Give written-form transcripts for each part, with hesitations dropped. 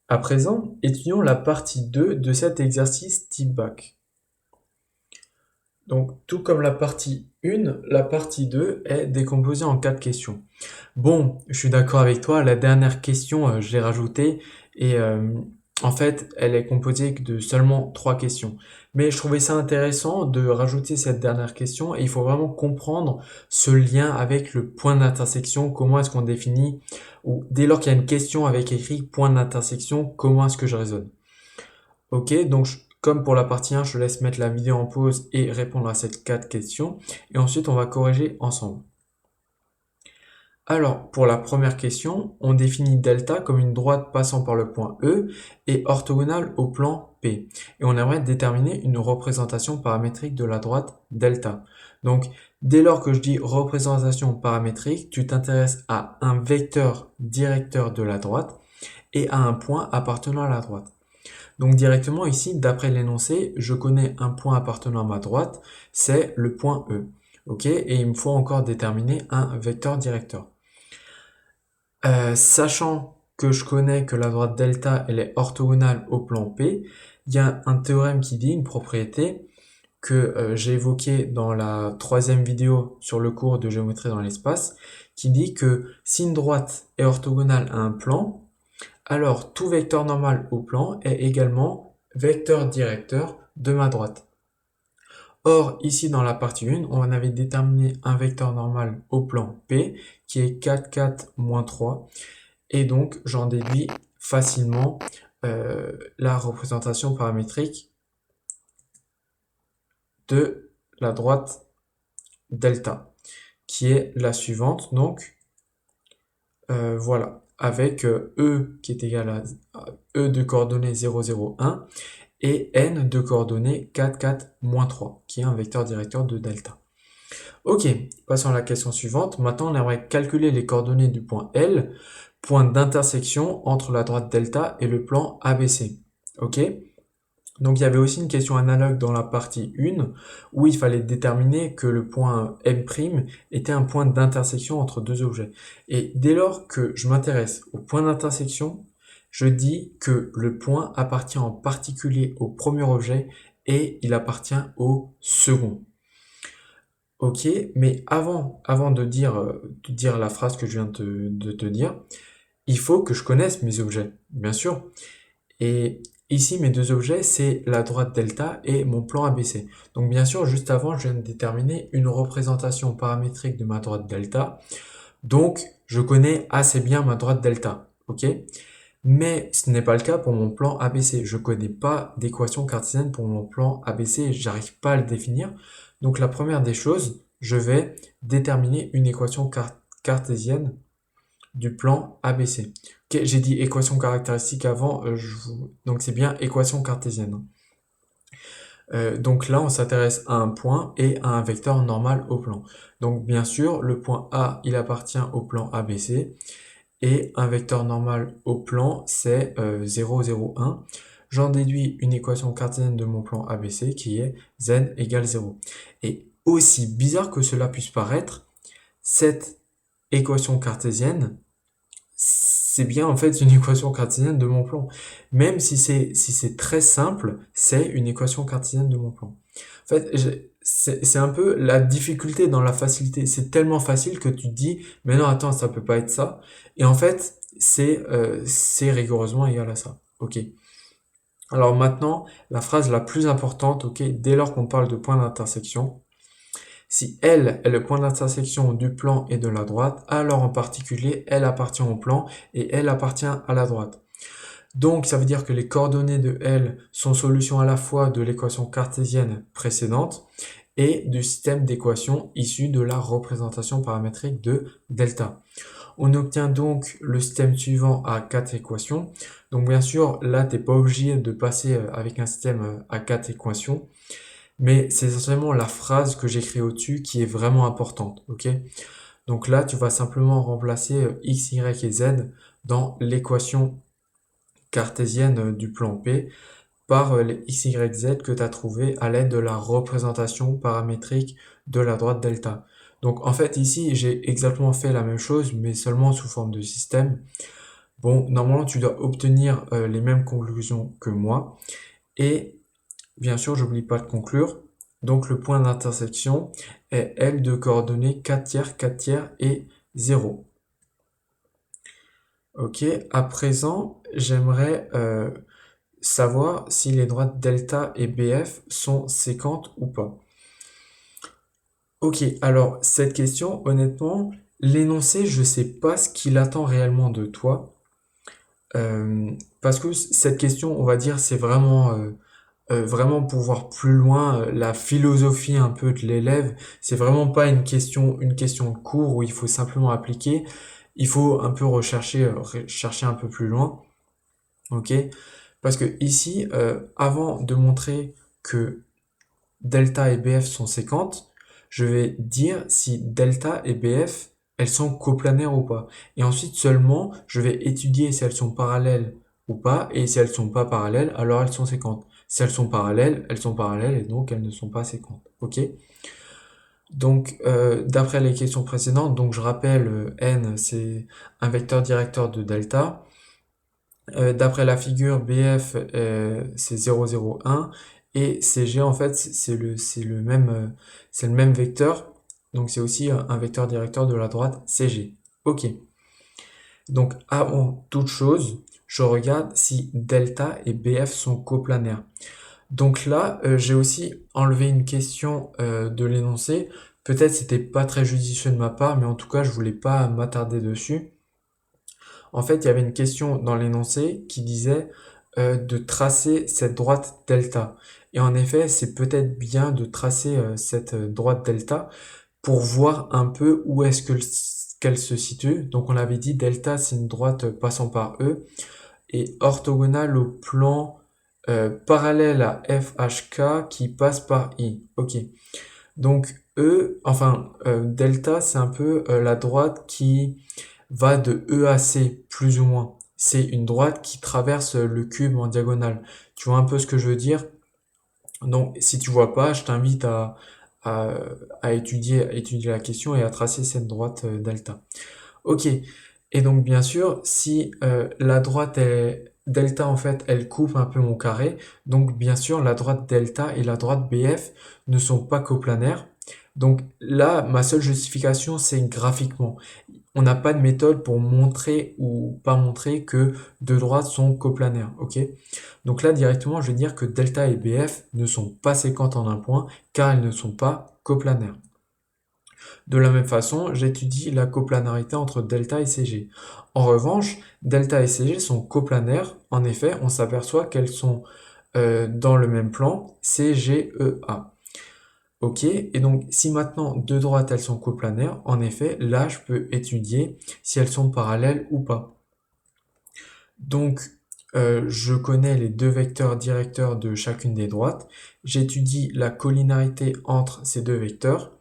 À présent, étudions la partie 2 de cet exercice type bac. Donc, tout comme la partie 1, la partie 2 est décomposée en 4 questions. Bon, je suis d'accord avec toi, la dernière question, je l'ai rajoutée et en fait, elle est composée de seulement 3 questions. Mais je trouvais ça intéressant de rajouter cette dernière question et il faut vraiment comprendre ce lien avec le point d'intersection, comment est-ce qu'on définit, ou dès lors qu'il y a une question avec écrit point d'intersection, comment est-ce que je raisonne. Ok, donc comme pour la partie 1, je te laisse mettre la vidéo en pause et répondre à ces 4 questions. Et ensuite, on va corriger ensemble. Alors, pour la première question, on définit delta comme une droite passant par le point E et orthogonale au plan P. Et on aimerait déterminer une représentation paramétrique de la droite delta. Donc, dès lors que je dis représentation paramétrique, tu t'intéresses à un vecteur directeur de la droite et à un point appartenant à la droite. Donc directement ici, d'après l'énoncé, je connais un point appartenant à ma droite, c'est le point E. Ok, et il me faut encore déterminer un vecteur directeur. Sachant que je connais que la droite delta elle est orthogonale au plan P, il y a un théorème qui dit une propriété que j'ai évoqué dans la troisième vidéo sur le cours de géométrie dans l'espace, qui dit que si une droite est orthogonale à un plan, alors tout vecteur normal au plan est également vecteur directeur de ma droite. Or, ici dans la partie 1, on avait déterminé un vecteur normal au plan P qui est 4, 4, moins 3. Et donc, j'en déduis facilement la représentation paramétrique de la droite delta, qui est la suivante. Donc, voilà, avec E qui est égal à E de coordonnées 0, 0, 1 et N de coordonnées 4, 4, moins 3, qui est un vecteur directeur de delta. Ok, passons à la question suivante. Maintenant, on aimerait calculer les coordonnées du point L, point d'intersection entre la droite delta et le plan ABC. Ok, donc il y avait aussi une question analogue dans la partie 1 où il fallait déterminer que le point M' était un point d'intersection entre deux objets. Et dès lors que je m'intéresse au point d'intersection, je dis que le point appartient en particulier au premier objet et il appartient au second. Ok, mais avant de dire la phrase que je viens de te dire, il faut que je connaisse mes objets, bien sûr. Et ici, mes deux objets, c'est la droite delta et mon plan ABC. Donc bien sûr, juste avant, je viens de déterminer une représentation paramétrique de ma droite delta. Donc, je connais assez bien ma droite delta. Ok? Mais ce n'est pas le cas pour mon plan ABC. Je ne connais pas d'équation cartésienne pour mon plan ABC. J'arrive pas à le définir. Donc la première des choses, je vais déterminer une équation cartésienne du plan ABC. Ok, j'ai dit équation caractéristique avant, donc c'est bien équation cartésienne. Donc là, on s'intéresse à un point et à un vecteur normal au plan. Donc bien sûr, le point A, il appartient au plan ABC, et un vecteur normal au plan, c'est 0, 0, 1. J'en déduis une équation cartésienne de mon plan ABC qui est z égale 0. Et aussi bizarre que cela puisse paraître, cette équation cartésienne, c'est bien en fait une équation cartésienne de mon plan. Même si c'est très simple, c'est une équation cartésienne de mon plan. En fait, c'est un peu la difficulté dans la facilité. C'est tellement facile que tu te dis, mais non, attends, ça peut pas être ça. Et en fait, c'est rigoureusement égal à ça. Ok. Alors maintenant, la phrase la plus importante, ok, dès lors qu'on parle de point d'intersection, si L est le point d'intersection du plan et de la droite, alors en particulier, L appartient au plan et L appartient à la droite. Donc, ça veut dire que les coordonnées de L sont solutions à la fois de l'équation cartésienne précédente et du système d'équations issu de la représentation paramétrique de delta. On obtient donc le système suivant à 4 équations. Donc bien sûr, là, tu n'es pas obligé de passer avec un système à 4 équations, mais c'est essentiellement la phrase que j'écris au-dessus qui est vraiment importante. Ok, donc là, tu vas simplement remplacer x, y et z dans l'équation cartésienne du plan P par les x, y, z que tu as trouvé à l'aide de la représentation paramétrique de la droite delta. Donc en fait ici j'ai exactement fait la même chose mais seulement sous forme de système. Bon, normalement, tu dois obtenir les mêmes conclusions que moi. Et bien sûr, j'oublie pas de conclure. Donc, le point d'intersection est L de coordonnées 4 tiers, 4 tiers et 0. Ok, à présent, j'aimerais savoir si les droites delta et BF sont séquentes ou pas. Ok, alors cette question, honnêtement, l'énoncé, je sais pas ce qu'il attend réellement de toi. Euh, Parce que cette question, on va dire, c'est vraiment pour voir plus loin la philosophie un peu de l'élève. C'est vraiment pas une question de cours où il faut simplement appliquer. Il faut un peu chercher un peu plus loin. Ok? Parce que ici, avant de montrer que delta et BF sont séquentes, je vais dire si delta et BF, elles sont coplanaires ou pas. Et ensuite seulement, je vais étudier si elles sont parallèles ou pas, et si elles sont pas parallèles, alors elles sont séquentes. Si elles sont parallèles, et donc elles ne sont pas séquentes. Ok? Donc, d'après les questions précédentes, donc je rappelle, n, c'est un vecteur directeur de delta. D'après la figure, BF, c'est 0, 0, 1. Et CG, en fait, c'est le même vecteur. Donc, c'est aussi un vecteur directeur de la droite CG. OK. Donc, avant toute chose, je regarde si delta et BF sont coplanaires. Donc là, j'ai aussi enlevé une question de l'énoncé. Peut-être c'était pas très judicieux de ma part, mais en tout cas, je voulais pas m'attarder dessus. En fait, il y avait une question dans l'énoncé qui disait de tracer cette droite delta. Et en effet, c'est peut-être bien de tracer cette droite delta pour voir un peu où est-ce qu'elle se situe. Donc on avait dit delta, c'est une droite passant par E et orthogonale au plan parallèle à FHK qui passe par I. Ok. Donc delta, c'est un peu la droite qui va de E à C, plus ou moins. C'est une droite qui traverse le cube en diagonale. Tu vois un peu ce que je veux dire? Donc, si tu vois pas, je t'invite à, à étudier la question et à tracer cette droite delta. Ok. Et donc, bien sûr, si la droite est delta, en fait, elle coupe un peu mon carré. Donc, bien sûr, la droite delta et la droite BF ne sont pas coplanaires. Donc là, ma seule justification, c'est graphiquement. On n'a pas de méthode pour montrer ou pas montrer que deux droites sont coplanaires, ok? Donc là, directement, je vais dire que delta et BF ne sont pas séquentes en un point, car elles ne sont pas coplanaires. De la même façon, j'étudie la coplanarité entre delta et CG. En revanche, delta et CG sont coplanaires. En effet, on s'aperçoit qu'elles sont dans le même plan, CGEA. Ok, et donc si maintenant deux droites elles sont coplanaires, en effet, là je peux étudier si elles sont parallèles ou pas. Donc je connais les deux vecteurs directeurs de chacune des droites, j'étudie la collinarité entre ces deux vecteurs,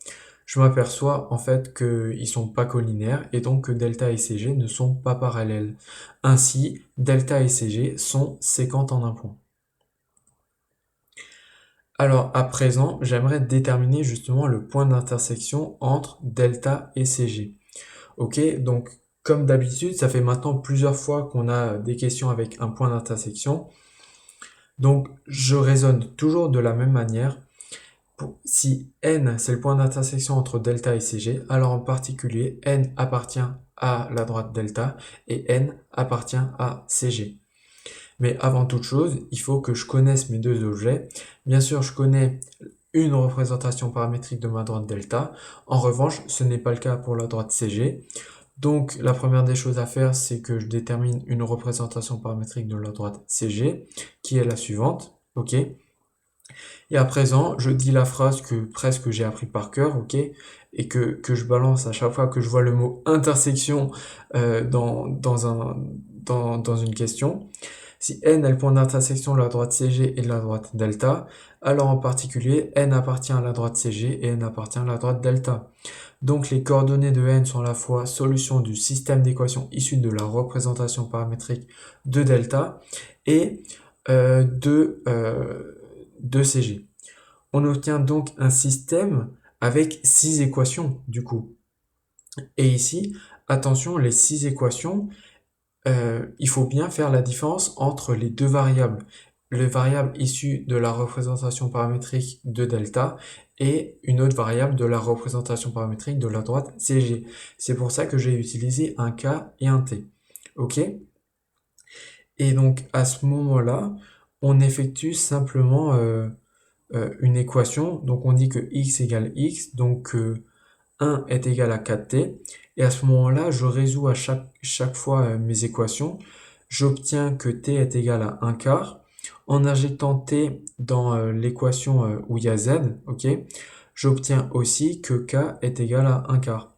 je m'aperçois en fait qu'ils sont pas collinaires et donc que delta et CG ne sont pas parallèles. Ainsi, delta et CG sont séquentes en un point. Alors à présent, j'aimerais déterminer justement le point d'intersection entre delta et CG. Ok, donc comme d'habitude, ça fait maintenant plusieurs fois qu'on a des questions avec un point d'intersection. Donc je raisonne toujours de la même manière. Si n c'est le point d'intersection entre delta et CG, alors en particulier n appartient à la droite delta et n appartient à CG. Mais avant toute chose, il faut que je connaisse mes deux objets. Bien sûr, je connais une représentation paramétrique de ma droite delta. En revanche, ce n'est pas le cas pour la droite CG. Donc, la première des choses à faire, c'est que je détermine une représentation paramétrique de la droite CG, qui est la suivante. Ok. Et à présent, je dis la phrase que presque j'ai appris par cœur, ok, et que je balance à chaque fois que je vois le mot intersection dans une question. Si n est le point d'intersection de la droite CG et de la droite delta, alors en particulier, n appartient à la droite CG et n appartient à la droite delta. Donc les coordonnées de n sont à la fois solution du système d'équations issu de la représentation paramétrique de delta et de CG. On obtient donc un système avec 6 équations du coup. Et ici, attention, les 6 équations, il faut bien faire la différence entre les deux variables. Les variables issues de la représentation paramétrique de delta et une autre variable de la représentation paramétrique de la droite CG. C'est pour ça que j'ai utilisé un K et un T. OK? Et donc à ce moment-là, on effectue simplement une équation. Donc on dit que x égale x, donc 1 est égal à 4t. Et à ce moment-là, je résous à chaque fois mes équations. J'obtiens que t est égal à 1 quart. En injectant t dans l'équation où il y a z, ok, j'obtiens aussi que k est égal à 1 quart.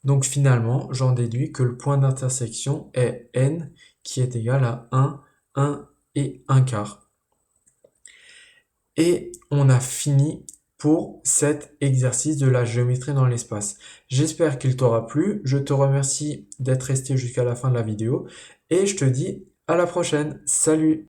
Donc finalement, j'en déduis que le point d'intersection est n qui est égal à 1, 1 et 1 quart. Et on a fini pour cet exercice de la géométrie dans l'espace. J'espère qu'il t'aura plu. Je te remercie d'être resté jusqu'à la fin de la vidéo et je te dis à la prochaine. Salut!